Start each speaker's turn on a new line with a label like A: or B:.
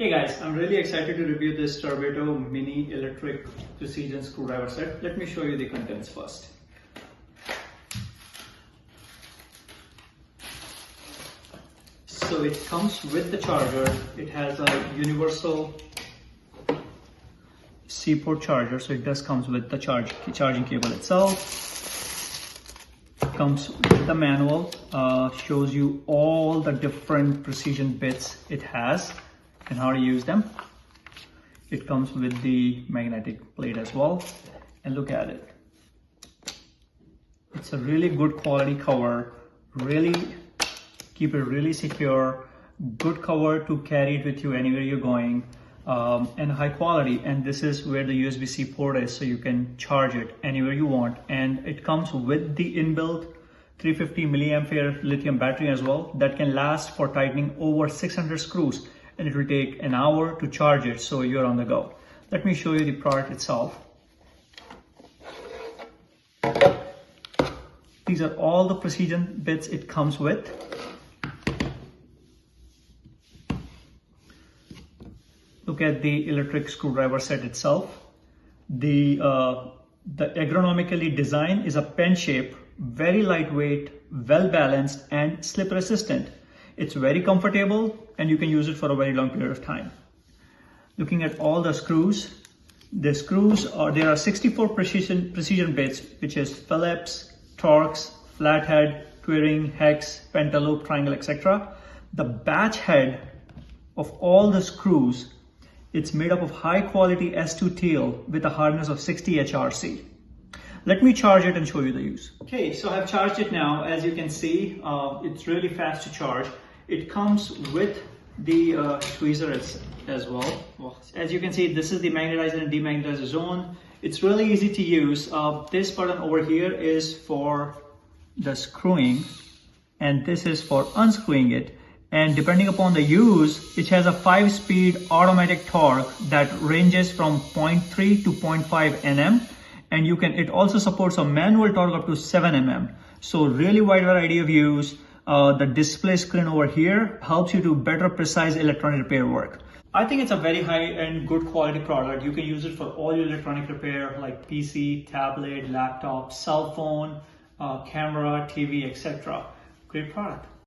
A: Hey guys, I'm really excited to review this STREBITO mini electric precision screwdriver set. Let me show you the contents first. So it comes with the charger. It has a universal C-port charger, so it does comes with the charging cable itself. Comes with the manual, shows you all the different precision bits it has and how to use them. It comes with the magnetic plate as well, and look at it. It's a really good quality cover, really keep it really secure, good cover to carry it with you anywhere you're going, and high quality. And this is where the USB-C port is, so you can charge it anywhere you want. And it comes with the inbuilt 350 milliampere lithium battery as well that can last for tightening over 600 screws, and it will take an hour to charge it, so you're on the go. Let me show you the product itself. These are all the precision bits it comes with. Look at the electric screwdriver set itself. The ergonomically designed is a pen shape, very lightweight, well balanced, and slip resistant. It's very comfortable and you can use it for a very long period of time. Looking at all the screws, there are 64 precision bits, which is Phillips, Torx, Flathead, Triwing, hex, Pentalobe, triangle, etc. The batch head of all the screws, it's made up of high quality S2 steel with a hardness of 60 HRC. Let me charge it and show you the use. Okay, so I've charged it now. As you can see, it's really fast to charge. It comes with the tweezer as well. As you can see, this is the magnetizer and demagnetizer zone. It's really easy to use. This button over here is for the screwing, and this is for unscrewing it. And depending upon the use, it has a 5-speed automatic torque that ranges from 0.3 to 0.5 Nm. And it also supports a manual torque up to 7 mm. So really wide variety of use. The display screen over here helps you to better precise electronic repair work. I think it's a very high-end, good quality product. You can use it for all your electronic repair like PC, tablet, laptop, cell phone, camera, TV, etc. Great product.